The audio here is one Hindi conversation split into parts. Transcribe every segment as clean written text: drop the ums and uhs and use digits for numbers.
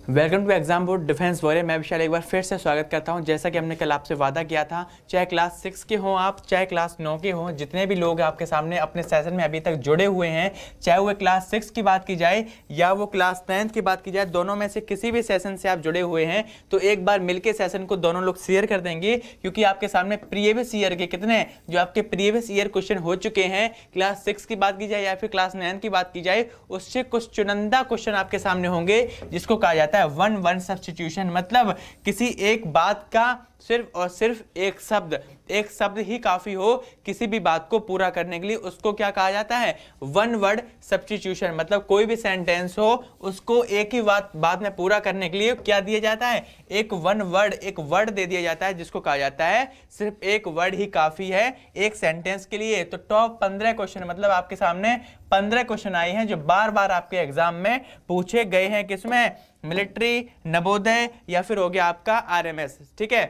Welcome to exam board defence warrior. मैं विशाल एक बार फिर से स्वागत करता हूं। जैसा कि हमने कल आपसे वादा किया था, चाहे क्लास 6 के हों आप, चाहे क्लास 9 के हों, जितने भी लोग आपके सामने अपने सेशन में अभी तक जुड़े हुए हैं, चाहे वो क्लास 6 की बात की जाए या वो क्लास 9 की बात की जाए, दोनों में से किसी भी सेशन से आप जुड़े हुए हैं तो एक बार मिलकर सेशन को दोनों लोग शेयर कर देंगे, क्योंकि आपके सामने प्रीवियस ईयर के कितने जो आपके प्रीवियस ईयर क्वेश्चन हो चुके हैं, क्लास 6 की बात की जाए या फिर क्लास 9 की बात की जाए, उससे कुछ चुनिंदा क्वेश्चन आपके सामने होंगे जिसको कहा जाता है वन वन सब्स्टिट्यूशन। मतलब किसी एक बात का सिर्फ और सिर्फ एक शब्द ही काफी हो किसी भी बात को पूरा करने के लिए, उसको क्या कहा जाता है? One word substitution. मतलब कोई भी सेंटेंस हो उसको एक ही बात में पूरा करने के लिए क्या दिया जाता है? एक वर्ड दे दिया जाता है, जिसको कहा जाता है सिर्फ एक वर्ड ही काफी है एक सेंटेंस के लिए। तो टॉप 15 क्वेश्चन, मतलब आपके सामने 15 क्वेश्चन आए हैं जो बार बार आपके एग्जाम में पूछे गए हैं। किसमें? मिलिट्री, नवोदय या फिर हो गया आपका आरएमएस, ठीक है,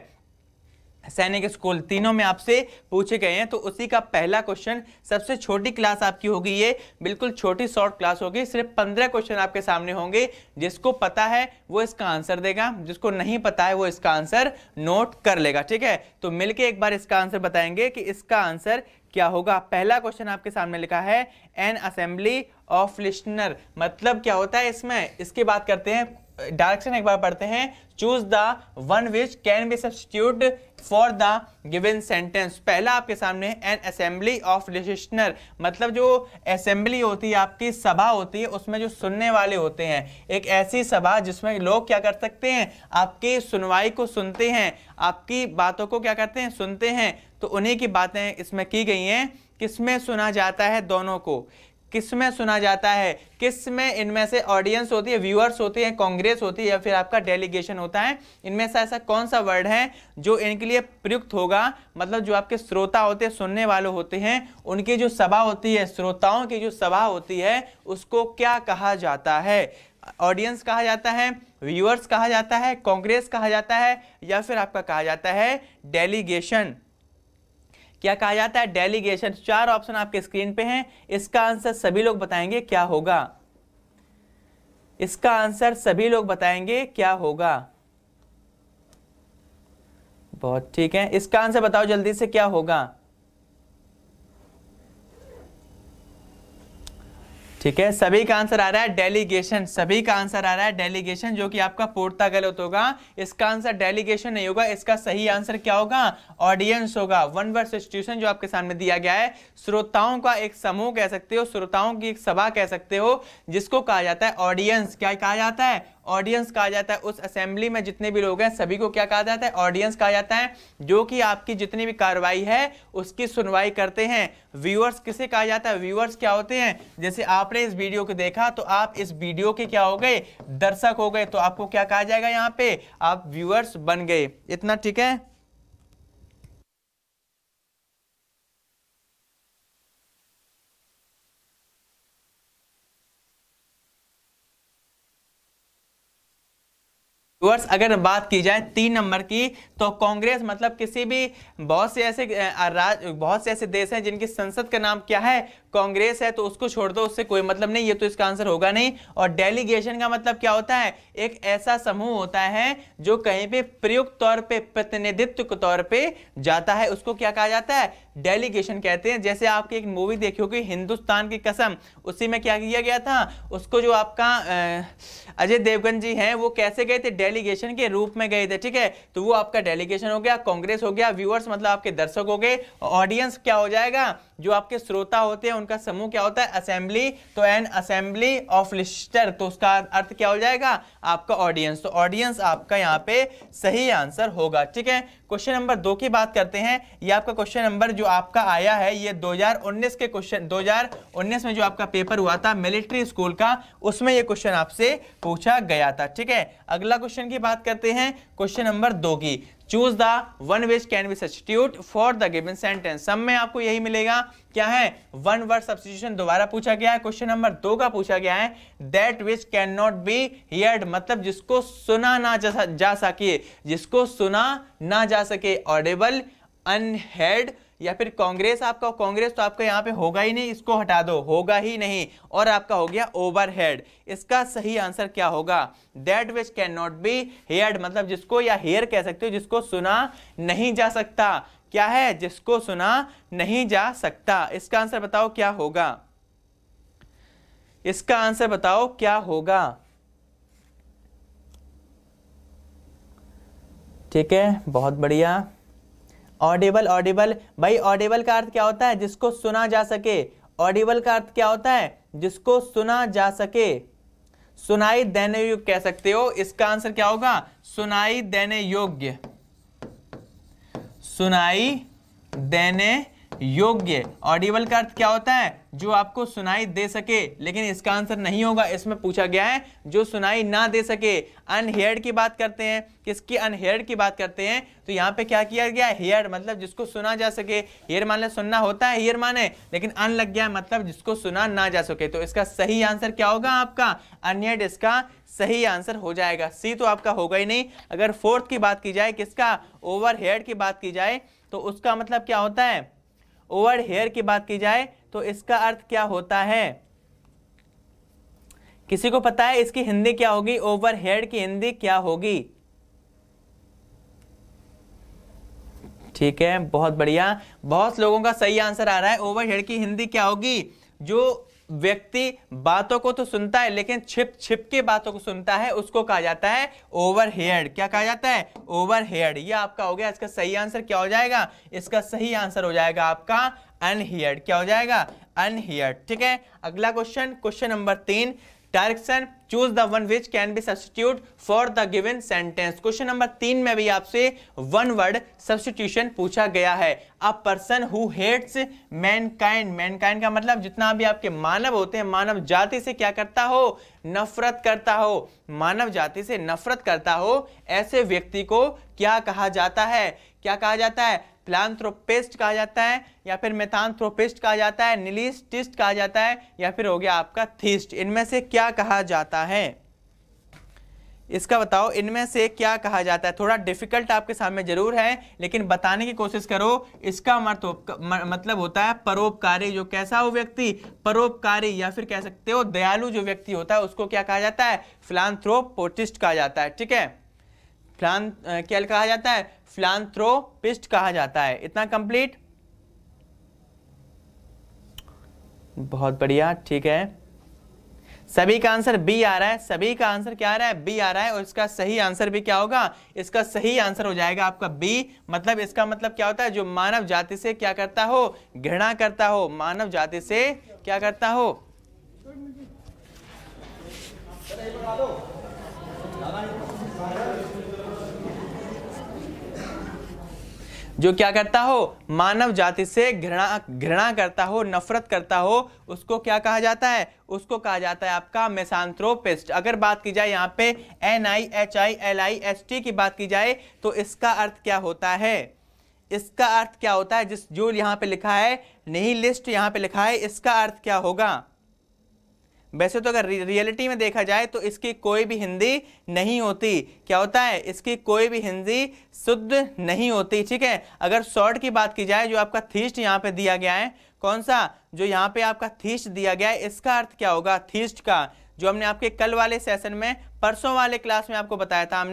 सैनिक स्कूल, तीनों में आपसे पूछे गए हैं। तो उसी का पहला क्वेश्चन, सबसे छोटी क्लास आपकी होगी, ये बिल्कुल छोटी शॉर्ट क्लास होगी, सिर्फ 15 क्वेश्चन आपके सामने होंगे। जिसको पता है वो इसका आंसर देगा, जिसको नहीं पता है वो इसका आंसर नोट कर लेगा, ठीक है। तो मिलके एक बार इसका आंसर बताएंगे कि इसका आंसर क्या होगा। पहला क्वेश्चन आपके सामने लिखा है एन असेंबली ऑफ लिस्टनर। मतलब क्या होता है इसमें, इसकी बात करते हैं, डायरेक्शन एक बार पढ़ते हैं। Choose the one which can be substitute for the given sentence. पहला आपके सामने एन असेंबली ऑफ लिस्टनर, मतलब जो असेंबली होती है, आपकी सभा होती है, उसमें जो सुनने वाले होते हैं, एक ऐसी सभा जिसमें लोग क्या कर सकते हैं? आपकी सुनवाई को सुनते हैं, आपकी बातों को क्या करते हैं? सुनते हैं। तो उन्हीं की बातें इसमें की गई हैं। किसमें सुना जाता है? दोनों को। किसमें सुना जाता है? किसमें? इनमें से ऑडियंस होती है, व्यूअर्स होती है, कांग्रेस होती है या फिर आपका डेलीगेशन होता है। इनमें से ऐसा कौन सा वर्ड है जो इनके लिए प्रयुक्त होगा? मतलब जो आपके श्रोता होते हैं, सुनने वाले होते हैं, उनकी जो सभा होती है, श्रोताओं की जो सभा होती है, उसको क्या कहा जाता है? ऑडियंस कहा जाता है, व्यूअर्स कहा जाता है, कांग्रेस कहा जाता है या फिर आपका कहा जाता है डेलीगेशन। क्या कहा जाता है? डेलीगेशन। 4 ऑप्शन आपके स्क्रीन पे हैं, इसका आंसर सभी लोग बताएंगे क्या होगा। इसका आंसर सभी लोग बताएंगे क्या होगा। बहुत ठीक है, इसका आंसर बताओ जल्दी से क्या होगा। ठीक है, सभी का आंसर आ रहा है डेलीगेशन। सभी का आंसर आ रहा है डेलीगेशन, जो कि आपका पूर्णतः गलत होगा। इसका आंसर डेलीगेशन नहीं होगा, इसका सही आंसर क्या होगा? ऑडियंस होगा। वन वर्ड सब्स्टिट्यूशन जो आपके सामने दिया गया है, श्रोताओं का एक समूह कह सकते हो, श्रोताओं की एक सभा कह सकते हो, जिसको कहा जाता है ऑडियंस। क्या कहा जाता है? ऑडियंस कहा जाता है। उस असेंबली में जितने भी लोग हैं सभी को क्या कहा जाता है? ऑडियंस कहा जाता है, जो कि आपकी जितनी भी कार्रवाई है उसकी सुनवाई करते हैं। व्यूअर्स किसे कहा जाता है? व्यूअर्स क्या होते हैं? जैसे आपने इस वीडियो को देखा तो आप इस वीडियो के क्या हो गए? दर्शक हो गए, तो आपको क्या कहा जाएगा? यहाँ पे आप व्यूअर्स बन गए। इतना ठीक है। अगर बात की जाए 3 नंबर की, तो कांग्रेस मतलब किसी भी बहुत से ऐसे देश हैं जिनकी संसद का नाम क्या है? कांग्रेस है, तो उसको छोड़ दो, उससे कोई मतलब नहीं, ये तो इसका आंसर होगा नहीं। और डेलीगेशन का मतलब क्या होता है? एक ऐसा समूह होता है जो कहीं पे प्रयुक्त तौर पे, प्रतिनिधित्व के तौर पे जाता है, उसको क्या कहा जाता है? डेलीगेशन कहते हैं। जैसे आपकी एक मूवी देखी होगी हिंदुस्तान की कसम, उसी में क्या किया गया था? उसको जो आपका अजय देवगन जी हैं वो कैसे गए थे? डेलीगेशन के रूप में गए थे, ठीक है। तो वो आपका डेलीगेशन हो गया, कांग्रेस हो गया, व्यूअर्स मतलब आपके दर्शक हो गए, ऑडियंस क्या हो जाएगा? जो आपके श्रोता होते हैं उनका समूह क्या होता है? असेंबली। तो एन असेंबली ऑफ लिस्टर, तो उसका अर्थ क्या हो जाएगा? आपका ऑडियंस। तो ऑडियंस आपका यहाँ पे सही आंसर होगा, ठीक है। क्वेश्चन नंबर 2 की बात करते हैं। ये आपका क्वेश्चन नंबर जो आपका आया है, ये 2019 के क्वेश्चन, 2019 में जो आपका पेपर हुआ था मिलिट्री स्कूल का, उसमें ये क्वेश्चन आपसे पूछा गया था, ठीक है। अगला क्वेश्चन की बात करते हैं, क्वेश्चन नंबर 2 की। Choose the one which can be substitute for the given sentence. सब में आपको यही मिलेगा, क्या है? वन वर्ड सब्स्टिट्यूशन दोबारा पूछा गया है। क्वेश्चन नंबर 2 का पूछा गया है that which can not be heard, मतलब जिसको सुना ना जा सके, जिसको सुना ना जा सके। ऑडिबल, अनहेard या फिर कांग्रेस आपका, कांग्रेस तो आपका यहाँ पे होगा ही नहीं, इसको हटा दो, होगा ही नहीं, और आपका हो गया ओवरहेड। इसका सही आंसर क्या होगा? That which can not be heard, मतलब जिसको, या हेयर कह सकते हो, जिसको सुना नहीं जा सकता। क्या है? जिसको सुना नहीं जा सकता। इसका आंसर बताओ क्या होगा? इसका आंसर बताओ क्या होगा? ठीक है, बहुत बढ़िया। ऑडिबल, ऑडिबल भाई, ऑडिबल का अर्थ क्या होता है? जिसको सुना जा सके। ऑडिबल का अर्थ क्या होता है? जिसको सुना जा सके। सुनाई देने योग्य कह सकते हो। इसका आंसर क्या होगा? सुनाई देने योग्य, सुनाई देने योग्य। ऑडिबल का अर्थ क्या होता है? जो आपको सुनाई दे सके, लेकिन इसका आंसर नहीं होगा, इसमें पूछा गया है जो सुनाई ना दे सके। अनहेयर्ड की बात करते हैं, किसकी? अनहेयर्ड की बात करते हैं। तो यहाँ पे क्या किया गया? हेयर्ड मतलब जिसको सुना जा सके। हेयर माने सुनना होता है, हेयर माने, लेकिन अन लग गया मतलब जिसको सुना ना जा सके। तो इसका सही आंसर क्या होगा आपका? अनहेयर्ड इसका सही आंसर हो जाएगा। सी तो आपका होगा ही नहीं। अगर फोर्थ की बात की जाए, किसका? ओवरहेड की बात की जाए, तो उसका मतलब क्या होता है? ओवर हेयर की बात की जाए तो इसका अर्थ क्या होता है? किसी को पता है इसकी हिंदी क्या होगी? ओवर हेयर की हिंदी क्या होगी? ठीक है, बहुत बढ़िया, बहुत लोगों का सही आंसर आ रहा है। ओवर हेयर की हिंदी क्या होगी? जो व्यक्ति बातों को तो सुनता है लेकिन छिप छिप के बातों को सुनता है, उसको कहा जाता है ओवरहेड। क्या कहा जाता है? ओवरहेड। ये आपका हो गया। इसका सही आंसर क्या हो जाएगा? इसका सही आंसर हो जाएगा आपका अनहियर्ड। क्या हो जाएगा? अनहियर्ड। ठीक है, अगला question, question number 3, direction, choose the one which can be substitute for the given sentence. Question number 3 में भी आपसे वन वर्ड सब्स्टिट्यूशन पूछा गया है। A person who hates mankind, mankind का मतलब जितना भी आपके मानव होते हैं, मानव जाति से क्या करता हो? नफरत करता हो। मानव जाति से नफरत करता हो, ऐसे व्यक्ति को क्या कहा जाता है? क्या कहा जाता है? फिलांथ्रोपिस्ट कहा जाता है, या फिर मेथांथ्रोपिस्ट कहा जाता है, निलिस्टिस्ट कहा जाता है, या फिर हो गया आपका थीस्ट। इनमें से क्या कहा जाता है? इसका बताओ, इनमें से क्या कहा जाता है? थोड़ा डिफिकल्ट आपके सामने जरूर है, लेकिन बताने की कोशिश करो। इसका मतलब होता है परोपकारी। जो कैसा हो व्यक्ति? परोपकारी, या फिर कह सकते हो दयालु जो व्यक्ति होता है, उसको क्या कहा जाता है? फिलांथ्रोपिस्ट कहा जाता है। ठीक है, क्या कहा जाता है? फिलांथ्रोपिस्ट कहा जाता है। इतना कंप्लीट, बहुत बढ़िया। ठीक है, सभी का आंसर बी आ रहा है। सभी का आंसर क्या आ रहा है? बी आ रहा है। और इसका सही आंसर भी क्या होगा? इसका सही आंसर हो जाएगा आपका बी। मतलब इसका मतलब क्या होता है? जो मानव जाति से क्या करता हो? घृणा करता हो। मानव जाति से क्या करता हो? जो क्या करता हो? मानव जाति से घृणा करता हो, नफरत करता हो, उसको क्या कहा जाता है? उसको कहा जाता है आपका मिसांथ्रोपिस्ट। अगर बात की जाए यहाँ पे NIHILIST की बात की जाए तो इसका अर्थ क्या होता है? इसका अर्थ क्या होता है? जो यहाँ पे लिखा है निहिलिस्ट, यहाँ पे लिखा है, इसका अर्थ क्या होगा? वैसे तो अगर रियलिटी में देखा जाए तो इसकी कोई भी हिंदी नहीं होती। क्या होता है? इसकी कोई भी हिंदी शुद्ध नहीं होती। ठीक है, अगर शॉर्ट की बात की जाए, जो आपका थीस्ट यहाँ पे दिया गया है, कौन सा? जो यहाँ पे आपका थीस्ट दिया गया है, इसका अर्थ क्या होगा? थीस्ट का, जो हमने आपके कल वाले सेशन में, परसों वाले क्लास में आपको बताया था,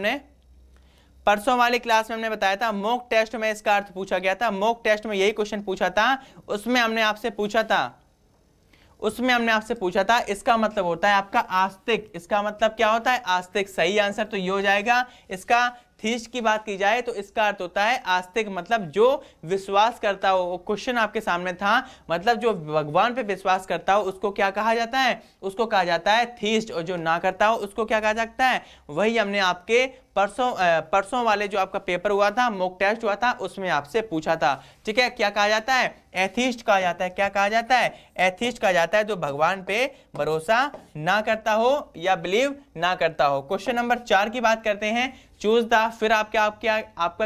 परसों वाली क्लास में हमने बताया था, मॉक टेस्ट में इसका अर्थ पूछा गया था। मॉक टेस्ट में यही क्वेश्चन पूछा था। उसमें हमने आपसे पूछा था इसका मतलब होता है आपका आस्तिक। इसका मतलब क्या होता है? आस्तिक। सही आंसर तो ये हो जाएगा। इसका थीस्ट की बात की जाए तो इसका अर्थ होता है आस्तिक, मतलब जो विश्वास करता हो। वो क्वेश्चन आपके सामने था, मतलब जो भगवान पे विश्वास करता हो उसको क्या कहा जाता है? उसको कहा जाता है थीस्ट। और जो ना करता हो उसको क्या कहा जाता है? वही हमने आपके परसों वाले जो आपका पेपर हुआ था, मॉक टेस्ट हुआ था, उसमें आपसे पूछा था। ठीक है, क्या कहा जाता है? एथीस्ट कहा जाता है। क्या कहा जाता है? एथीस्ट कहा जाता है, जो भगवान पे भरोसा ना करता हो या बिलीव ना करता हो। क्वेश्चन नंबर 4 की बात करते हैं, चूज द, फिर आपका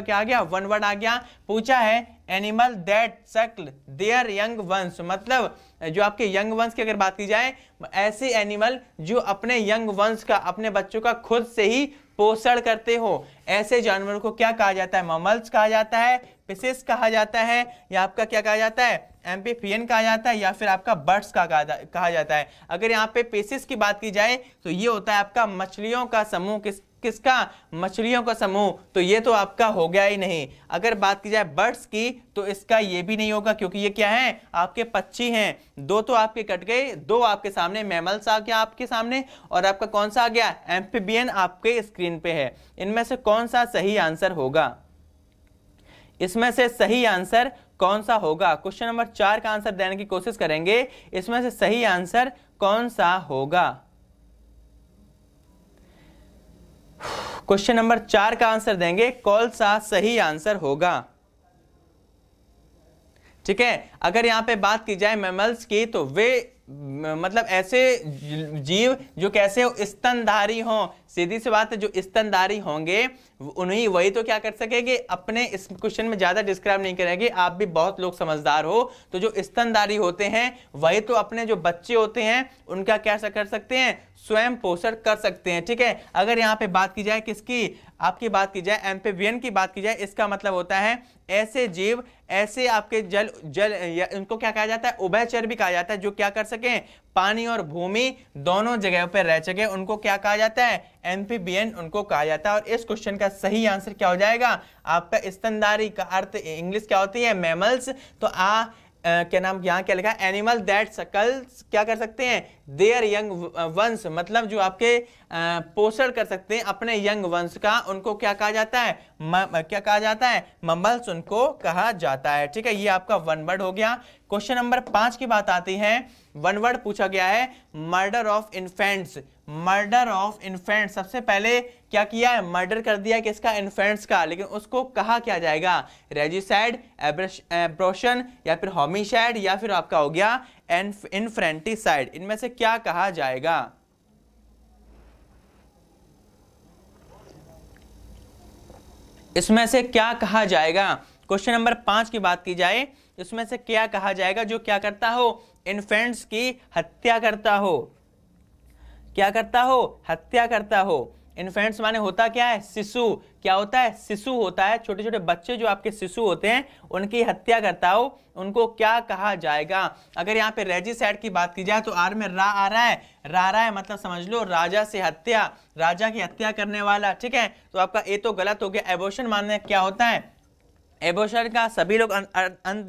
क्या आ गया? वन वर्ड आ गया। पूछा है animal that suckle their young ones, मतलब जो आपके यंग वंस की अगर बात की जाए, ऐसे एनिमल जो अपने यंग वंस का, अपने बच्चों का खुद से ही पोषण करते हो, ऐसे जानवरों को क्या कहा जाता है? मैमल्स कहा जाता है, फिशेस कहा जाता है, या आपका क्या कहा जाता है? एम्फीबियन कहा जाता है, या फिर आपका बर्ड्स का कहा जाता है। अगर यहाँ पे फिशेस की बात की जाए तो ये होता है आपका मछलियों का समूह। किसका? मछलियों का समूह। तो ये तो आपका हो गया ही नहीं। अगर बात की जाए बर्ड्स की तो इसका ये भी नहीं होगा, क्योंकि ये क्या है? आपके पक्षी हैं। दो तो आपके कट गए, दो आपके सामने मैमल्स आ गया आपके सामने, और आपका कौन सा आ गया? एम्फीबियन आपके स्क्रीन पे है। इनमें से कौन सा सही आंसर होगा? इसमें से सही आंसर कौन सा होगा? क्वेश्चन नंबर 4 का आंसर देने की कोशिश करेंगे। इसमें से सही आंसर कौन सा होगा? क्वेश्चन नंबर 4 का आंसर देंगे, कौन सा सही आंसर होगा? ठीक है। अगर यहां पे बात की जाए मैमल्स की तो वे मतलब ऐसे जीव जो कैसे हो? स्तनधारी हों। सीधी सी बात है, जो स्तनधारी होंगे उन्हीं वही तो क्या कर सकेंगे? अपने इस क्वेश्चन में ज्यादा डिस्क्राइब नहीं करेंगे, आप भी बहुत लोग समझदार हो। तो जो स्तनधारी होते हैं वही तो अपने जो बच्चे होते हैं उनका क्या कर सकते हैं? स्वयं पोषण कर सकते हैं। ठीक है। अगर यहाँ पे बात की जाए किसकी? आपकी बात की जाए एम्फीबियन की बात की जाए, इसका मतलब होता है ऐसे जीव, ऐसे आपके जल या उनको क्या कहा जाता है? उभयचर भी कहा जाता है, जो क्या कर सके? पानी और भूमि दोनों जगह पर रह सके, उनको क्या कहा जाता है? एम्फीबियन उनको कहा जाता है। और इस क्वेश्चन का सही आंसर क्या हो जाएगा? आपका स्तनधारी का अर्थ इंग्लिश क्या होती है? मैमल्स। तो क्या नाम यहाँ क्या लिखा है? एनिमल दैट सकल्स क्या कर सकते हैं? देयर यंग वंश, मतलब जो आपके पोषण कर सकते हैं अपने यंग वंश का, उनको क्या कहा जाता है? क्या कहा जाता है? मम्बल्स उनको कहा जाता है। ठीक है। ये आपका वन वर्ड हो गया। क्वेश्चन नंबर 5 की बात आती है। वन वर्ड पूछा गया है, murder of infants. Murder of infants, सबसे पहले क्या किया है? मर्डर कर दिया किसका? इन्फेंट्स का। लेकिन उसको कहा क्या जाएगा? रेजिसाइड, एब्रोशन, या फिर होमिसाइड, या फिर आपका हो गया इन्फ्रेंटिसाइड। इनमें से क्या कहा जाएगा? इसमें से क्या कहा जाएगा? क्वेश्चन नंबर 5 की बात की जाए, इसमें से क्या कहा जाएगा? जो क्या करता हो? इन्फेंट्स की हत्या करता हो। क्या करता हो? हत्या करता हो। इन्फेंट्स माने होता क्या है? शिशु। क्या होता है? शिशु होता है। छोटे छोटे बच्चे जो आपके शिशु होते हैं उनकी हत्या करता हो, उनको क्या कहा जाएगा? अगर यहाँ पे रेजिसाइड की बात की जाए तो आर में रा आ रहा है। रा है मतलब समझ लो राजा से हत्या, राजा की हत्या करने वाला। ठीक है। तो आपका ए तो गलत हो गया। एबॉर्शन माने क्या होता है? एबॉर्शन का सभी लोग अंत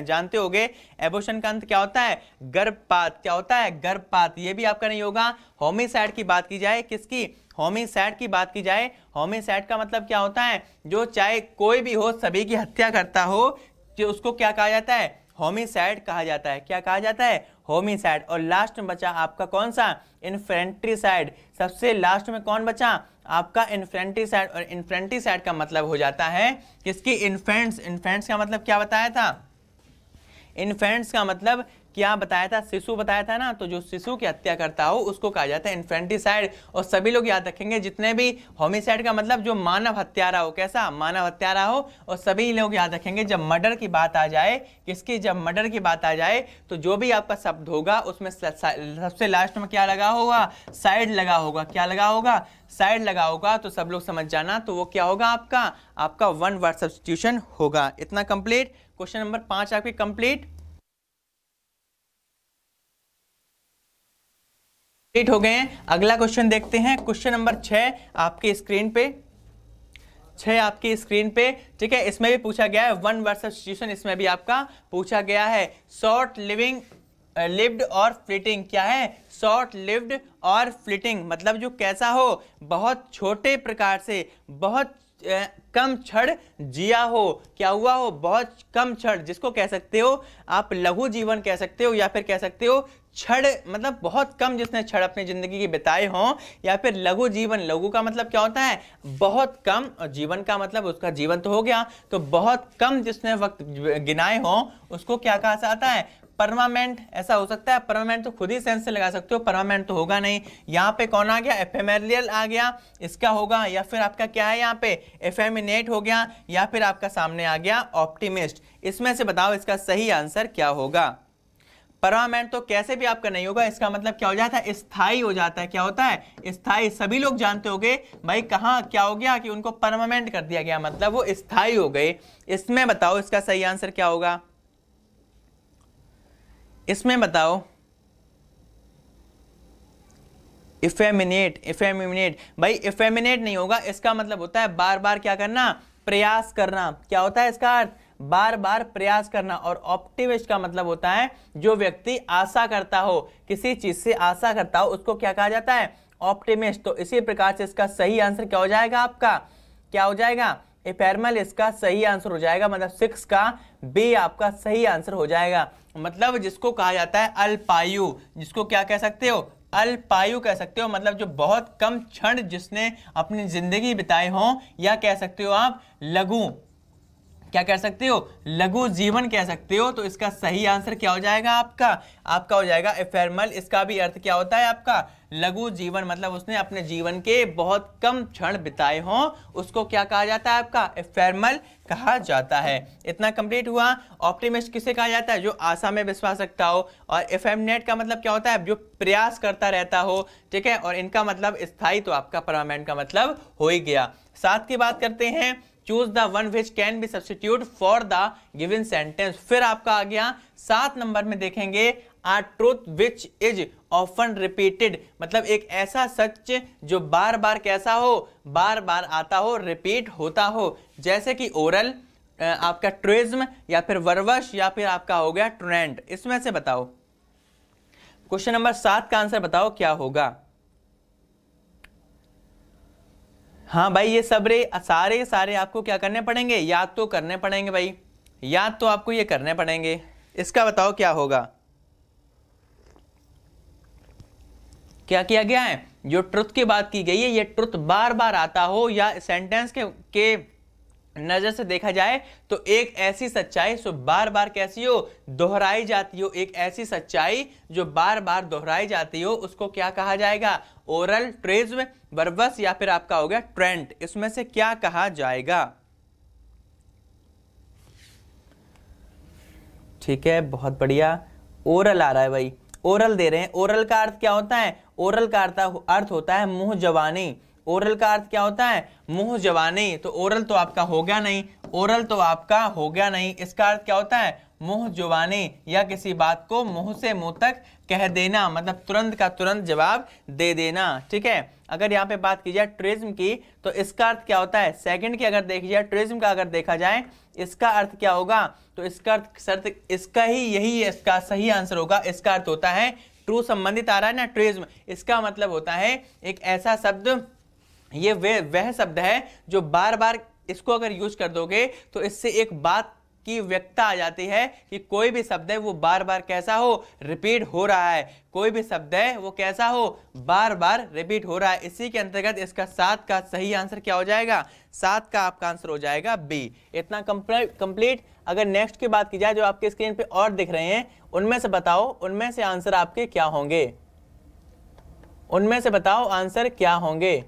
जानते होंगे। एबॉर्शन का अंत क्या होता है? गर्भपात। क्या होता है? गर्भपात। ये भी आपका नहीं होगा। होमिसाइड की बात की जाए, किसकी? होमिसाइड की बात की जाए, होमिसाइड का मतलब क्या होता है? जो चाहे कोई भी हो सभी की हत्या करता हो, जो उसको क्या कहा जाता है? होमिसाइड कहा जाता है। क्या कहा जाता है? होमिसाइड। और लास्ट में बचा आपका कौन सा? इन्फेंट्रिसाइड। सबसे लास्ट में कौन बचा? आपका इन्फेंट्रिसाइड। और इन्फेंट्रिसाइड का मतलब हो जाता है किसकी? इन्फेंट्स। इन्फेंट्स का मतलब क्या बताया था? इन्फेंट्स का मतलब क्या बताया था? शिशु बताया था ना। तो जो शिशु की हत्या करता हो उसको कहा जाता है इन्फेंटिसाइड। और सभी लोग याद रखेंगे, जितने भी होमिसाइड का मतलब जो मानव हत्यारा हो। कैसा? मानव हत्यारा हो। और सभी लोग याद रखेंगे जब मर्डर की बात आ जाए, किसकी? जब मर्डर की बात आ जाए तो जो भी आपका शब्द होगा उसमें सबसे लास्ट में क्या लगा होगा? साइड लगा होगा। क्या लगा होगा? साइड लगा होगा। तो सब लोग समझ जाना, तो वो क्या होगा? आपका वन वर्ड सब्स्टिट्यूशन होगा। इतना कंप्लीट। क्वेश्चन नंबर 5 आपके कंप्लीट हो गए हैं। अगला क्वेश्चन देखते हैं। क्वेश्चन नंबर 6 आपकी स्क्रीन पे। 6 आपकी स्क्रीन पे। ठीक है। इसमें भी पूछा गया है वन वर्ड सब्स्टिट्यूशन। इसमें भी आपका पूछा गया है शॉर्ट लिव्ड और फ्लीटिंग। क्या है? शॉर्ट लिव्ड और फ्लीटिंग मतलब जो कैसा हो? बहुत छोटे प्रकार से, बहुत कम क्षण जिया हो। क्या हुआ हो? बहुत कम क्षण, जिसको कह सकते हो आप लघु जीवन कह सकते हो, या फिर कह सकते हो क्षण मतलब बहुत कम जिसने क्षण अपनी जिंदगी के बिताए हों, या फिर लघु जीवन। लघु का मतलब क्या होता है? बहुत कम, और जीवन का मतलब उसका जीवन तो हो गया। तो बहुत कम जिसने वक्त गिनाए हों उसको क्या कहा जाता है? परमानेंट। ऐसा हो सकता है? परमानेंट तो खुद ही सेंस से लगा सकते हो, परमानेंट तो होगा नहीं। यहाँ पे कौन आ गया? एफेमेरियल आ गया, इसका होगा। या फिर आपका क्या है यहाँ पे? एफेमिनेट हो गया, या फिर आपका सामने आ गया ऑप्टिमिस्ट। इसमें से बताओ इसका सही आंसर क्या होगा? परमानेंट तो कैसे भी आपका नहीं होगा, इसका मतलब क्या हो जाता है, स्थायी हो जाता है। क्या होता है, स्थायी। सभी लोग जानते होंगे भाई कहाँ क्या हो गया कि उनको परमानेंट कर दिया गया, मतलब वो स्थायी हो गए। इसमें बताओ इसका सही आंसर क्या होगा, इसमें बताओ। इफेमिनेट, इफेमिनेट भाई इफेमिनेट नहीं होगा, इसका मतलब होता है बार बार क्या करना, प्रयास करना। क्या होता है इसका अर्थ, बार बार प्रयास करना। और ऑप्टिमिस्ट का मतलब होता है जो व्यक्ति आशा करता हो, किसी चीज से आशा करता हो, उसको क्या कहा जाता है, ऑप्टिमिस्ट। तो इसी प्रकार से इसका सही आंसर क्या हो जाएगा आपका, क्या हो जाएगा, एफेर्मल इसका सही आंसर हो जाएगा। मतलब 6 का बी आपका सही आंसर हो जाएगा। मतलब जिसको कहा जाता है अल्पायु, जिसको क्या कह सकते हो, अल्पायु कह सकते हो। मतलब जो बहुत कम क्षण जिसने अपनी जिंदगी बिताए हों, या कह सकते हो आप लघु, क्या कह सकते हो, लघु जीवन कह सकते हो। तो इसका सही आंसर क्या हो जाएगा आपका हो जाएगा एफेर्मल। इसका भी अर्थ क्या होता है आपका, लघु जीवन। मतलब उसने अपने जीवन के बहुत कम क्षण बिताए हों, उसको क्या कहा जाता है आपका, एफेर्मल कहा जाता है। इतना कंप्लीट हुआ। ऑप्टिमिस्ट किसे कहा जाता है, जो आशा में विश्वास रखता हो। और एफेमिनेट का मतलब क्या होता है, जो प्रयास करता रहता हो, ठीक है। और इनका मतलब स्थायी, तो आपका परमानेंट का मतलब हो ही गया। 7 की बात करते हैं, choose the one which can be substitute for the given sentence. फिर आपका आ गया 7 नंबर में देखेंगे, a truth which is often repeated. मतलब एक ऐसा सच जो बार बार कैसा हो, बार बार आता हो, रिपीट होता हो। जैसे कि ओरल, आपका ट्रूइज्म, या फिर वर्वश, या फिर आपका हो गया ट्रेंड। इसमें से बताओ क्वेश्चन नंबर 7 का आंसर बताओ क्या होगा। हाँ भाई ये सारे आपको क्या करने पड़ेंगे, याद तो करने पड़ेंगे भाई, याद तो आपको ये करने पड़ेंगे। इसका बताओ क्या होगा, क्या किया गया है, जो ट्रुथ की बात की गई है, ये ट्रुथ बार बार आता हो, या सेंटेंस के नजर से देखा जाए तो एक ऐसी सच्चाई जो बार बार कैसी हो, दोहराई जाती हो। एक ऐसी सच्चाई जो बार बार दोहराई जाती हो, उसको क्या कहा जाएगा, ओरल, ट्रूइज्म, वर्बस, या फिर आपका हो गया ट्रेंड। इसमें से क्या कहा जाएगा। ठीक है, बहुत बढ़िया। ओरल आ रहा है भाई, ओरल दे रहे हैं। ओरल का अर्थ क्या होता है, ओरल का अर्थ होता है मुंह जवानी। ओरल का अर्थ क्या होता है, मुंह जवानी। तो ओरल तो आपका हो गया नहीं, ओरल तो आपका हो गया नहीं। इसका अर्थ क्या होता है, मुंह जुबानी, या किसी बात को मुंह से मुंह तक कह देना, मतलब तुरंत का तुरंत जवाब दे देना। ठीक है, अगर यहाँ पे बात की जाए ट्रूइज्म की, तो इसका अर्थ क्या होता है, सेकंड की अगर देखी जाए, ट्रूइज्म का अगर देखा जाए, इसका अर्थ क्या होगा, तो इसका अर्थ इसका ही यही इसका सही आंसर होगा। इसका अर्थ होता है ट्रू संबंधित आ रहा है ना, ट्रूइज्म। इसका मतलब होता है एक ऐसा शब्द, ये वह शब्द है जो बार बार इसको अगर यूज कर दोगे तो इससे एक बात की व्यक्तता आ जाती है कि कोई भी शब्द है वो बार बार कैसा हो, रिपीट हो रहा है। कोई भी शब्द है वो कैसा हो, बार बार रिपीट हो रहा है। इसी के अंतर्गत इसका 7 का सही आंसर क्या हो जाएगा, 7 का आपका आंसर हो जाएगा बी। इतना कंप्लीट। अगर नेक्स्ट की बात की जाए, जो आपके स्क्रीन पे और दिख रहे हैं, उनमें से बताओ, उनमें से आंसर आपके क्या होंगे, उनमें से बताओ आंसर क्या होंगे।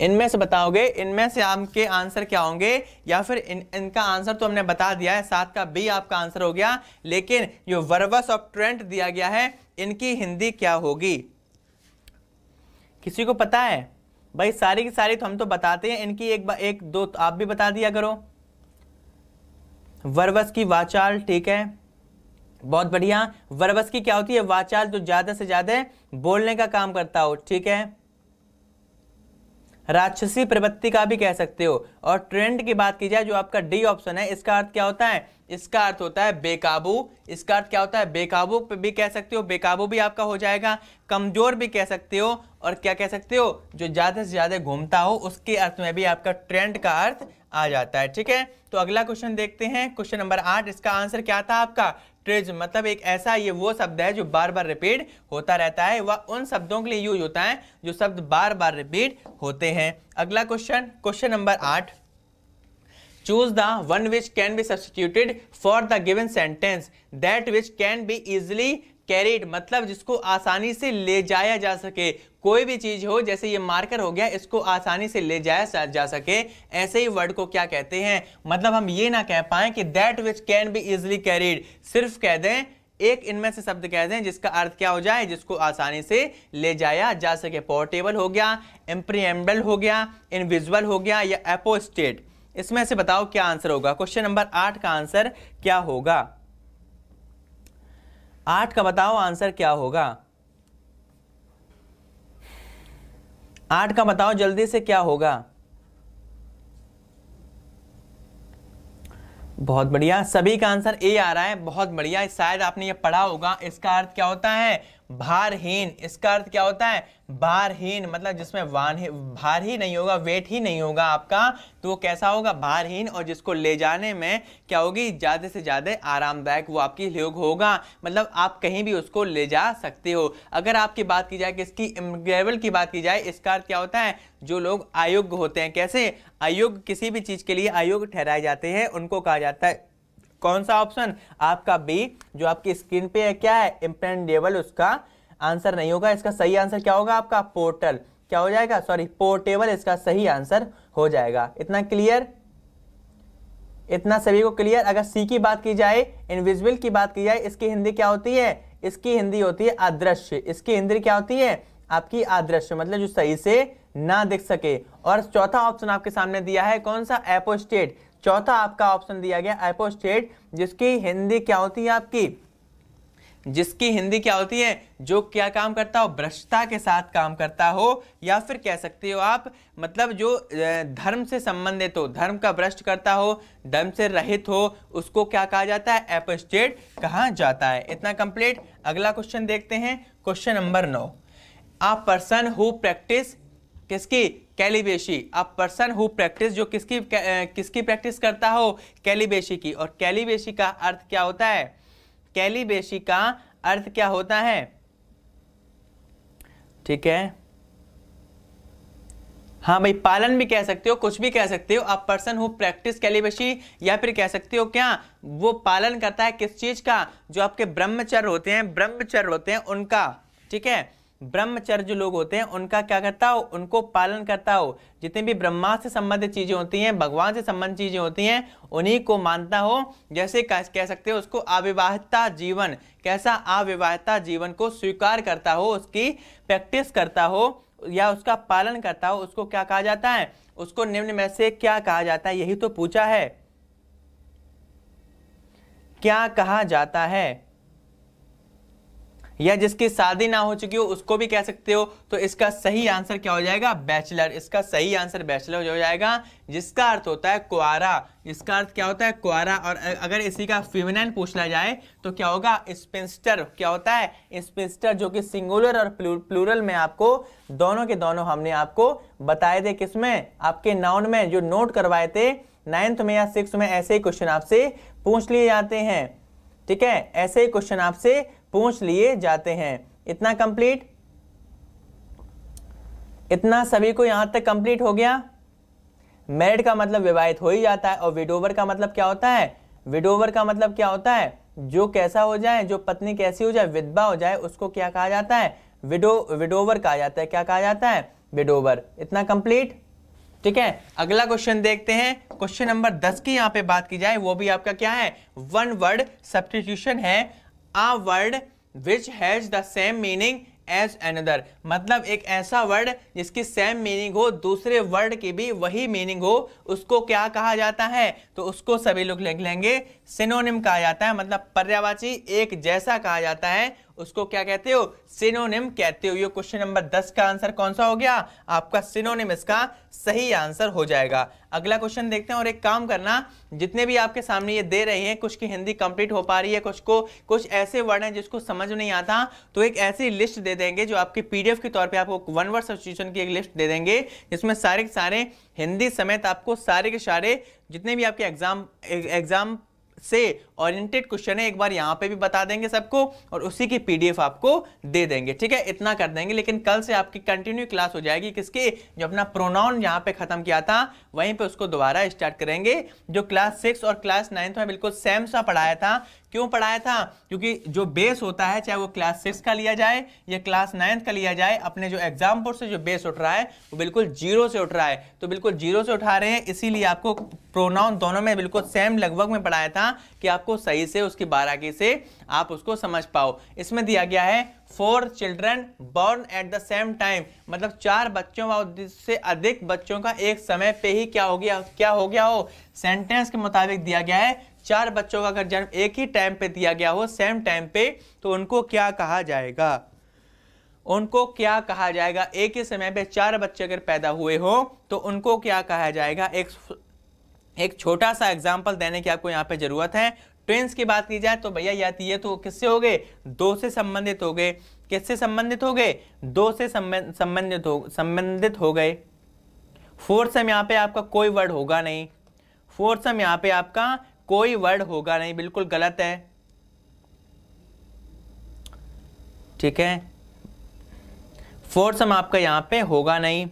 इनमें से बताओगे, इनमें से आपके आंसर क्या होंगे, या फिर इनका आंसर तो हमने बता दिया है, 7 का बी आपका आंसर हो गया। लेकिन जो वर्बस ऑफ ट्रेंड दिया गया है, इनकी हिंदी क्या होगी, किसी को पता है भाई? सारी की सारी तो हम तो बताते हैं, इनकी एक दो तो आप भी बता दिया करो। वर्बस की वाचाल, ठीक है, बहुत बढ़िया। वर्बस की क्या होती है, वाचाल, जो ज्यादा से ज्यादा बोलने का काम करता हो। ठीक है, राक्षसी प्रवृत्ति का भी कह सकते हो। और ट्रेंड की बात की जाए, जो आपका डी ऑप्शन है, इसका अर्थ क्या होता है, इसका अर्थ होता है बेकाबू। इसका अर्थ क्या होता है, बेकाबू भी कह सकते हो, बेकाबू भी आपका हो जाएगा। कमजोर भी कह सकते हो, और क्या कह सकते हो, जो ज्यादा से ज्यादा घूमता हो, उसके अर्थ में भी आपका ट्रेंड का अर्थ आ जाता है। ठीक है, तो अगला क्वेश्चन देखते हैं, क्वेश्चन नंबर 8। इसका आंसर क्या था आपका, ट्रेज, मतलब एक ऐसा, ये वो शब्द है जो बार बार रिपीट होता रहता है। वह उन शब्दों के लिए यूज होता है जो शब्द बार बार रिपीट होते हैं। अगला question, question number 8। Choose the one which can B substituted for the given sentence that which can be easily carried मतलब जिसको आसानी से ले जाया जा सके, कोई भी चीज हो, जैसे ये मार्कर हो गया, इसको आसानी से ले जाया जा सके, ऐसे ही वर्ड को क्या कहते हैं। मतलब हम ये ना कह पाए कि that which can be easily carried, सिर्फ कह दें एक इनमें से शब्द कह दें जिसका अर्थ क्या हो जाए, जिसको आसानी से ले जाया जा सके। पोर्टेबल हो गया, इम्प्रीएम्बल हो गया, इनविजिबल हो गया या एपोस्टेट। इसमें से बताओ क्या आंसर होगा। क्वेश्चन नंबर 8 का आंसर क्या होगा, 8 का बताओ आंसर क्या होगा, 8 का बताओ जल्दी से क्या होगा। बहुत बढ़िया, सभी का आंसर ए आ रहा है, बहुत बढ़िया। शायद आपने ये पढ़ा होगा, इसका अर्थ क्या होता है, भारहीन। इसका अर्थ क्या होता है, भारहीन, मतलब जिसमें भार ही नहीं होगा, वेट ही नहीं होगा आपका, तो वो कैसा होगा, भारहीन। और जिसको ले जाने में क्या होगी, ज्यादा से ज्यादा आरामदायक वो आपकी योग होगा, मतलब आप कहीं भी उसको ले जा सकते हो। अगर आपकी बात की जाए किसकी, इम्प्रेबल की बात की जाए, इसका अर्थ क्या होता है, जो लोग अयोग्य होते हैं। कैसे अयोग्य, किसी भी चीज के लिए अयोग्य ठहराए जाते हैं, उनको कहा जाता है। कौन सा ऑप्शन, आपका बी जो आपकी स्क्रीन पे है, क्या है, इम्प्रेंडेबल, उसका आंसर नहीं होगा। इसका सही आंसर क्या होगा आपका, पोर्टल, क्या हो जाएगा, सॉरी पोर्टेबल, इसका सही आंसर हो जाएगा। इतना क्लियर, इतना सभी को क्लियर। अगर सी की बात की जाए, इनविजिबल की बात की जाए, इसकी हिंदी क्या होती है, इसकी हिंदी होती है अदृश्य। इसकी हिंदी क्या होती है आपकी, अदृश्य, मतलब जो सही से ना दिख सके। और चौथा ऑप्शन आपके सामने दिया है कौन सा, एपोस्टेट। चौथा आपका ऑप्शन दिया गया एपोस्टेट, जिसकी हिंदी क्या होती है आपकी, जिसकी हिंदी क्या होती है, जो क्या काम करता हो, भ्रष्टता के साथ काम करता हो, या फिर कह सकते हो आप मतलब जो धर्म से संबंधित हो, धर्म का भ्रष्ट करता हो, धर्म से रहित हो, उसको क्या कहा जाता है, एपोस्टेट कहा जाता है। इतना कंप्लीट। अगला क्वेश्चन देखते हैं, question number 9। A person who practice, किसकी, कैलिबेशी। अ पर्सन हु प्रैक्टिस, जो किसकी प्रैक्टिस करता हो, कैलिबेशी की। और कैलिबेशी का अर्थ क्या होता है, कैलिबेशी का अर्थ क्या होता है, ठीक है, हाँ भाई, पालन भी कह सकते हो, कुछ भी कह सकते हो। आप पर्सन हु प्रैक्टिस कैलिबेशी, या फिर कह सकते हो क्या, वो पालन करता है किस चीज का, जो आपके ब्रह्मचर्य होते हैं, ब्रह्मचर्य होते हैं उनका, ठीक है, ब्रह्मचर्य जो लोग होते हैं उनका क्या करता हो, उनको पालन करता हो। जितनी भी ब्रह्मा से संबंधित चीजें होती हैं, भगवान से संबंधित चीजें होती हैं, उन्हीं को मानता हो। जैसे कह सकते हो उसको अविवाहिता जीवन, कैसा, अविवाहिता जीवन को स्वीकार करता हो, उसकी प्रैक्टिस करता हो या उसका पालन करता हो, उसको क्या कहा जाता है, उसको निम्न में से क्या कहा जाता है, यही तो पूछा है, क्या कहा जाता है। या जिसकी शादी ना हो चुकी हो उसको भी कह सकते हो। तो इसका सही आंसर क्या हो जाएगा, बैचलर। इसका सही आंसर बैचलर हो जाएगा, जिसका अर्थ होता है कुआरा। इसका अर्थ क्या होता है, कुआरा। और अगर इसी का फेमिनिन पूछा जाए तो क्या होगा, स्पिंस्टर। क्या होता है, स्पिंस्टर, जो कि सिंगुलर और प्लूरल में आपको दोनों के दोनों हमने आपको बताए थे, किसमें, आपके नाउन में, जो नोट करवाए थे 9th में या 6th में। ऐसे ही क्वेश्चन आपसे पूछ लिए जाते हैं, ठीक है, ऐसे ही क्वेश्चन आपसे पूछ लिए जाते हैं। इतना कंप्लीट, इतना सभी को यहां तक कंप्लीट हो गया। मैरिड का मतलब विवाहित हो ही जाता है, और विडोवर का मतलब क्या होता है, विडोवर का मतलब क्या होता है, जो कैसा हो जाए, जो पत्नी कैसी हो जाए, विधवा हो जाए, उसको क्या कहा जाता है, विडोवर कहा जाता है। क्या कहा जाता है, विडोवर। इतना कंप्लीट, ठीक है। अगला क्वेश्चन देखते हैं, क्वेश्चन नंबर 10 की यहां पे बात की जाए, वो भी आपका क्या है, वन वर्ड सब्स्टिट्यूशन है। A word which has the same meaning as another, मतलब एक ऐसा वर्ड जिसकी सेम मीनिंग हो, दूसरे वर्ड की भी वही मीनिंग हो, उसको क्या कहा जाता है। तो उसको सभी लोग लिख लेंगे, सिनोनिम कहा जाता है, मतलब पर्यायवाची, एक जैसा कहा जाता है, उसको क्या कहते हो, सिनोनिम कहते हो। ये क्वेश्चन नंबर 10 का आंसर कौन सा हो गया आपका, सिनोनिम इसका सही आंसर हो जाएगा। अगला क्वेश्चन देखते हैं। और एक काम करना, जितने भी आपके सामने ये दे रहे हैं, कुछ की हिंदी कंप्लीट हो पा रही है, कुछ ऐसे वर्ड हैं जिसको समझ नहीं आता, तो एक ऐसी लिस्ट दे देंगे जो आपकी पीडीएफ के तौर पे आपको वन वर्ड सब्स्टिट्यूशन की एक लिस्ट दे देंगे, जिसमें सारे के सारे हिंदी समेत आपको सारे के सारे जितने भी आपके एग्जाम से ओरिएंटेड क्वेश्चन है, एक बार यहां पे भी बता देंगे सबको, और उसी की पीडीएफ आपको दे देंगे, ठीक है। इतना कर देंगे, लेकिन कल से आपकी कंटिन्यू क्लास हो जाएगी, किसकी, जो अपना प्रोनाउन यहां पे खत्म किया था वहीं पे उसको दोबारा स्टार्ट करेंगे। जो क्लास 6 और क्लास 9 में बिल्कुल सेम सा पढ़ाया था, क्यों पढ़ाया था? क्योंकि जो बेस होता है, चाहे वो क्लास 6 का लिया जाए या क्लास 9 का लिया जाए, अपने जो एग्जाम बोर्ड से जो बेस उठ रहा है वो बिल्कुल 0 से उठ रहा है। तो बिल्कुल 0 से उठा रहे हैं, इसीलिए आपको प्रोनाउन दोनों में बिल्कुल सेम लगभग में पढ़ाया था कि आपको सही से उसकी बारीकी से आप उसको समझ पाओ। इसमें दिया गया है 4 children born at the same time, मतलब 4 बच्चों व से अधिक बच्चों का एक समय पे ही क्या हो गया हो। सेंटेंस के मुताबिक दिया गया है 4 बच्चों का अगर जन्म एक ही टाइम पे दिया गया हो, सेम टाइम पे, तो उनको क्या कहा जाएगा? उनको क्या कहा जाएगा? एक ही समय पे 4 बच्चे अगर पैदा हुए हो तो उनको क्या कहा जाएगा? एक छोटा सा एग्जाम्पल देने की आपको यहाँ पे जरूरत है। ट्विंस की बात की जाए तो भैया ये तो किससे हो गए? 2 से संबंधित हो गए। किससे संबंधित हो गए? 2 से संबंधित हो गए। फोरसम यहाँ पे आपका कोई वर्ड होगा नहीं। फोरसम यहाँ पे आपका कोई वर्ड होगा नहीं, बिल्कुल गलत है। ठीक है, फोरसम आपका यहाँ पे होगा नहीं।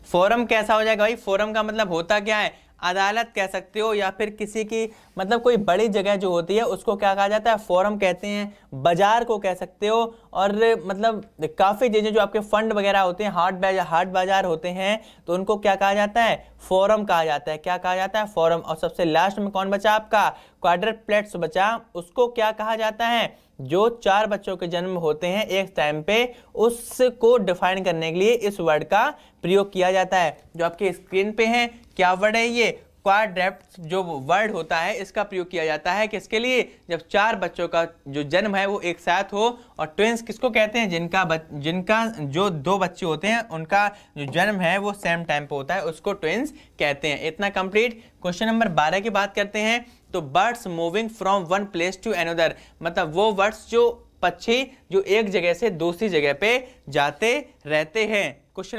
फोरम कैसा हो जाएगा भाई? फोरम का मतलब होता क्या है? अदालत कह सकते हो, या फिर किसी की मतलब कोई बड़ी जगह जो होती है उसको क्या कहा जाता है? फोरम कहते हैं। बाजार को कह सकते हो, और मतलब काफ़ी चीज़ें जो आपके फंड वगैरह होते हैं, हाट बाजार होते हैं, तो उनको क्या कहा जाता है? फोरम कहा जाता है। क्या कहा जाता है? फोरम। और सबसे लास्ट में कौन बचा आपका? क्वाड्रप्लेट्स बचा। उसको क्या कहा जाता है? जो 4 बच्चों के जन्म होते हैं एक टाइम पे, उसको डिफाइन करने के लिए इस वर्ड का प्रयोग किया जाता है। जो आपके स्क्रीन पे है, क्या वर्ड है ये? क्वाड्रप्लेट्स जो वर्ड होता है, इसका प्रयोग किया जाता है किसके लिए? जब 4 बच्चों का जो जन्म है वो एक साथ हो। और ट्विंस किसको कहते हैं? जिनका जो 2 बच्चे होते हैं उनका जो जन्म है वो सेम टाइम पे होता है, उसको ट्विंस कहते हैं। इतना कंप्लीट। क्वेश्चन नंबर 12 की बात करते हैं। तो birds moving from one place to another, मतलब वो बर्ड्स जो पक्षी जो एक जगह से दूसरी जगह पे जाते रहते हैं। क्वेश्चन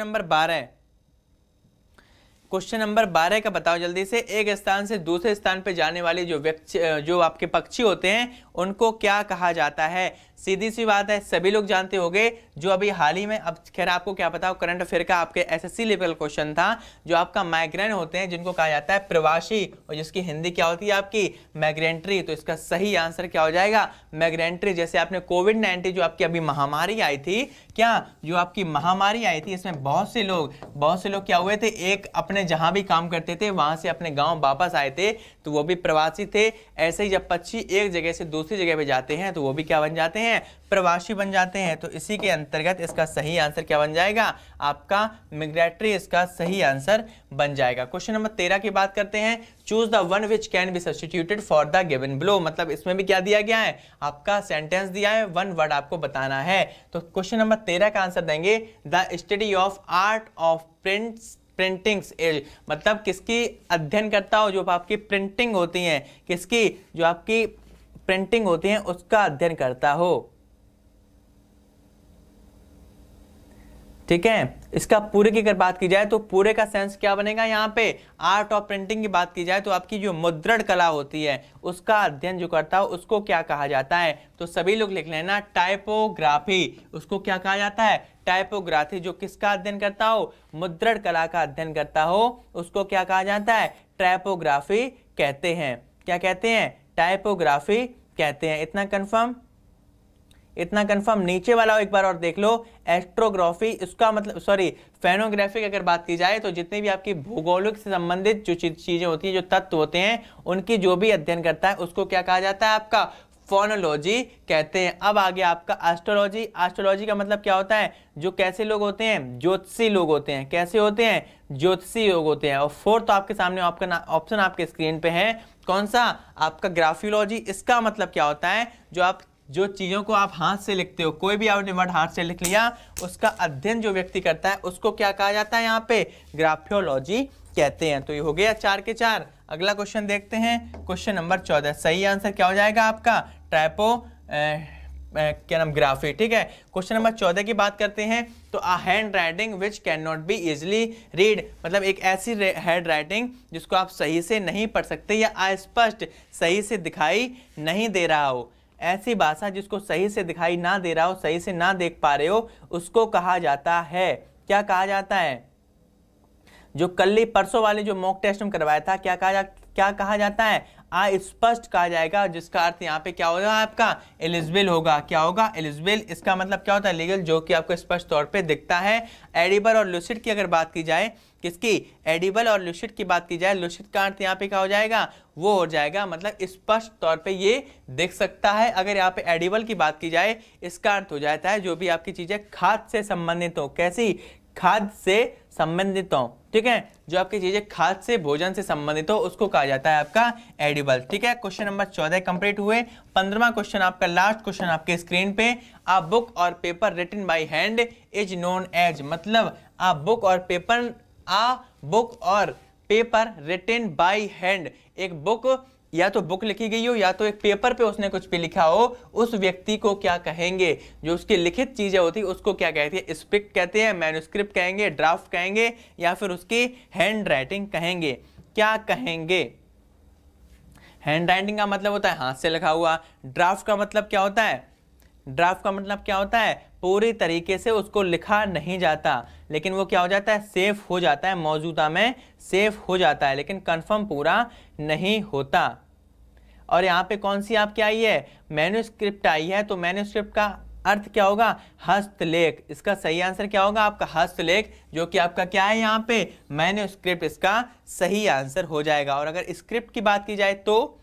नंबर 12 का बताओ जल्दी से। एक स्थान से दूसरे स्थान पे जाने वाले जो आपके पक्षी होते हैं उनको क्या कहा जाता है? सीधी सी बात है, सभी लोग जानते होंगे। जो अभी हाल ही में, अब खैर आपको क्या पता हो, करंट अफेयर का आपके एसएससी लेवल क्वेश्चन था, जो आपका माइग्रेन होते हैं जिनको कहा जाता है प्रवासी, और जिसकी हिंदी क्या होती है आपकी? माइग्रेंट्री। तो इसका सही आंसर क्या हो जाएगा? माइग्रेंट्री। जैसे आपने कोविड-19 जो आपकी अभी महामारी आई थी, जो आपकी महामारी आई थी, इसमें बहुत से लोग क्या हुए थे? एक अपने जहां भी काम करते थे वहां से अपने गांव वापस आए थे, तो वो भी प्रवासी थे। ऐसे ही जब पक्षी एक जगह से दूसरी जगह पे जाते हैं तो वो भी क्या बन जाते हैं? प्रवासी बन जाते हैं। तो इसी के अंतर्गत इसका सही आंसर क्या बन जाएगा? आपका मिग्रेटरी इसका सही आंसर बन जाएगा। क्वेश्चन नंबर 13 की बात करते हैं। Choose the one which can B substituted for the given below, मतलब इसमें भी क्या दिया गया है? आपका सेंटेंस दिया है, 1 वर्ड आपको बताना है। तो क्वेश्चन नंबर 13 का आंसर देंगे the study of art of printings as, मतलब किसकी अध्ययन करता हो? जो आपकी प्रिंटिंग होती है, किसकी? जो आपकी प्रिंटिंग होती है उसका अध्ययन करता हो। ठीक है, इसका पूरे की अगर बात की जाए तो पूरे का सेंस क्या बनेगा? यहाँ पे आर्ट ऑफ प्रिंटिंग की बात की जाए तो आपकी जो मुद्रण कला होती है उसका अध्ययन जो करता हो उसको क्या कहा जाता है? तो सभी लोग लिख लेना, टाइपोग्राफी। उसको क्या कहा जाता है? टाइपोग्राफी। जो किसका अध्ययन करता हो? मुद्रण कला का अध्ययन करता हो, उसको क्या कहा जाता है? टाइपोग्राफी कहते हैं। क्या कहते हैं? टाइपोग्राफी कहते हैं। इतना कंफर्म। नीचे वाला एक बार और देख लो, एस्ट्रोग्राफी, इसका मतलब फेनोग्राफी की अगर बात की जाए तो जितनी भी आपकी भूगोलिक से संबंधित जो चीजें होती हैं, जो तत्व होते हैं, उनकी जो भी अध्ययन करता है उसको क्या कहा जाता है? आपका फोनोलॉजी कहते हैं। अब आ गया आपका एस्ट्रोलॉजी। एस्ट्रोलॉजी का मतलब क्या होता है? जो कैसे लोग होते हैं? ज्योतिषी लोग होते हैं। कैसे होते हैं? ज्योतिषी लोग होते हैं। और फोर्थ आपके सामने ऑप्शन आपके स्क्रीन पे है, कौन सा? आपका ग्राफियोलॉजी। इसका मतलब क्या होता है? जो चीजों को आप हाथ से लिखते हो, कोई भी आपने वर्ड हाथ से लिख लिया, उसका अध्ययन जो व्यक्ति करता है उसको क्या कहा जाता है? यहाँ पे ग्राफियोलॉजी कहते हैं। तो ये हो गया 4 के 4। अगला क्वेश्चन देखते हैं, क्वेश्चन नंबर 14। सही आंसर क्या हो जाएगा आपका? ग्राफी। ठीक है, क्वेश्चन नंबर 14 की बात करते हैं। तो a hand writing which can not be easily read, मतलब एक ऐसी हैंड राइटिंग जिसको आप सही से नहीं पढ़ सकते या अस्पष्ट सही से दिखाई नहीं दे रहा हो। ऐसी भाषा जिसको सही से दिखाई ना दे रहा हो, सही से ना देख पा रहे हो, उसको कहा जाता है, क्या कहा जाता है? जो कल परसों वाले जो मॉक टेस्ट में करवाया था, क्या कहा जाता है? अस्पष्ट कहा जाएगा, जिसका अर्थ यहाँ पे क्या होगा आपका एलिजिबल होगा। क्या होगा एलिजिबल, इसका मतलब क्या होता है लीगल, जो कि आपको स्पष्ट तौर पे दिखता है। एडिबल और लूसिड की अगर बात की जाए, किसकी, एडिबल और लूसिड की बात की जाए, लूसिड का अर्थ यहाँ पे क्या हो जाएगा, वो हो जाएगा मतलब स्पष्ट तौर पे ये दिख सकता है। अगर यहाँ पे एडिबल की बात की जाए, इसका अर्थ हो जाता है जो भी आपकी चीजें खाद्य से संबंधित हो, कैसी, खाद्य से संबंधित हो, ठीक है, जो आपकी चीजें खाद्य से भोजन से संबंधित हो उसको कहा जाता है आपका एडिबल। ठीक है, क्वेश्चन नंबर 14 कंप्लीट हुए। 15वां क्वेश्चन आपका लास्ट क्वेश्चन आपके स्क्रीन पे, अ बुक और paper written by hand is known as, मतलब अ बुक और पेपर, आ बुक और पेपर रिटन बाय हैंड, एक बुक या तो बुक लिखी गई हो या तो एक पेपर पे उसने कुछ भी लिखा हो, उस व्यक्ति को क्या कहेंगे, जो उसकी लिखित चीजें होती है उसको क्या कहती है, स्क्रिप्ट कहते हैं, मैन्युस्क्रिप्ट कहेंगे, ड्राफ्ट कहेंगे, या फिर उसकी हैंड राइटिंग कहेंगे। क्या कहेंगे, हैंड राइटिंग का मतलब होता है हाथ से लिखा हुआ, ड्राफ्ट का मतलब क्या होता है, ड्राफ्ट का मतलब क्या होता है, पूरी तरीके से उसको लिखा नहीं जाता, लेकिन वो क्या हो जाता है, सेफ हो जाता है, मौजूदा में सेफ हो जाता है, लेकिन कंफर्म पूरा नहीं होता। और यहाँ पे कौन सी आपकी आई है, मैन्युस्क्रिप्ट आई है, तो मैन्युस्क्रिप्ट का अर्थ क्या होगा, हस्तलेख। इसका सही आंसर क्या होगा आपका हस्तलेख, जो कि आपका क्या है यहाँ पे मैन्युस्क्रिप्ट, इसका सही आंसर हो जाएगा। और अगर स्क्रिप्ट की बात की जाए तो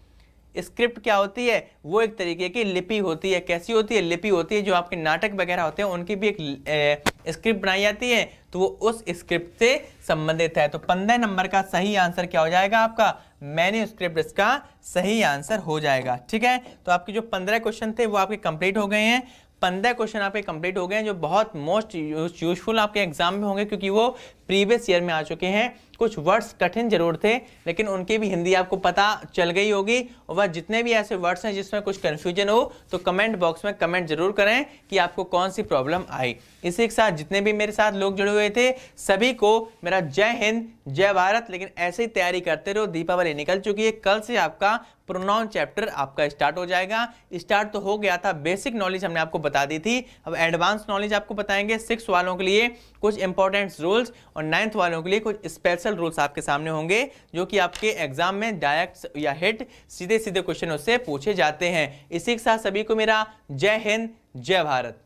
स्क्रिप्ट क्या होती है, वो एक तरीके की लिपि होती है। कैसी होती है, लिपि होती है। जो आपके नाटक वगैरह होते हैं उनकी भी एक स्क्रिप्ट बनाई जाती है, तो वो उस स्क्रिप्ट से संबंधित है। तो 15 नंबर का सही आंसर क्या हो जाएगा आपका मैन्युस्क्रिप्ट, इसका सही आंसर हो जाएगा। ठीक है, तो आपके जो 15 क्वेश्चन थे वो आपके कंप्लीट हो गए हैं। 15 क्वेश्चन आपके कंप्लीट हो गए हैं, जो बहुत मोस्ट यूजफुल आपके एग्जाम में होंगे, क्योंकि वो प्रीवियस ईयर में आ चुके हैं। कुछ वर्ड्स कठिन जरूर थे, लेकिन उनकी भी हिंदी आपको पता चल गई होगी। और वह जितने भी ऐसे वर्ड्स हैं जिसमें कुछ कन्फ्यूजन हो, तो कमेंट बॉक्स में कमेंट जरूर करें कि आपको कौन सी प्रॉब्लम आई। इसी के साथ जितने भी मेरे साथ लोग जुड़े हुए थे, सभी को मेरा जय हिंद, जय भारत। लेकिन ऐसे ही तैयारी करते रहो, दीपावली निकल चुकी है, कल से आपका प्रोनाउन चैप्टर आपका स्टार्ट हो जाएगा। स्टार्ट तो हो गया था, बेसिक नॉलेज हमने आपको बता दी थी, अब एडवांस नॉलेज आपको बताएंगे। 6 वालों के लिए कुछ इंपॉर्टेंट रूल्स और 9th वालों के लिए कुछ स्पेशल रूल्स आपके सामने होंगे, जो कि आपके एग्जाम में डायरेक्ट या हिट सीधे सीधे क्वेश्चन उससे पूछे जाते हैं। इसी के साथ सभी को मेरा जय हिंद, जय भारत।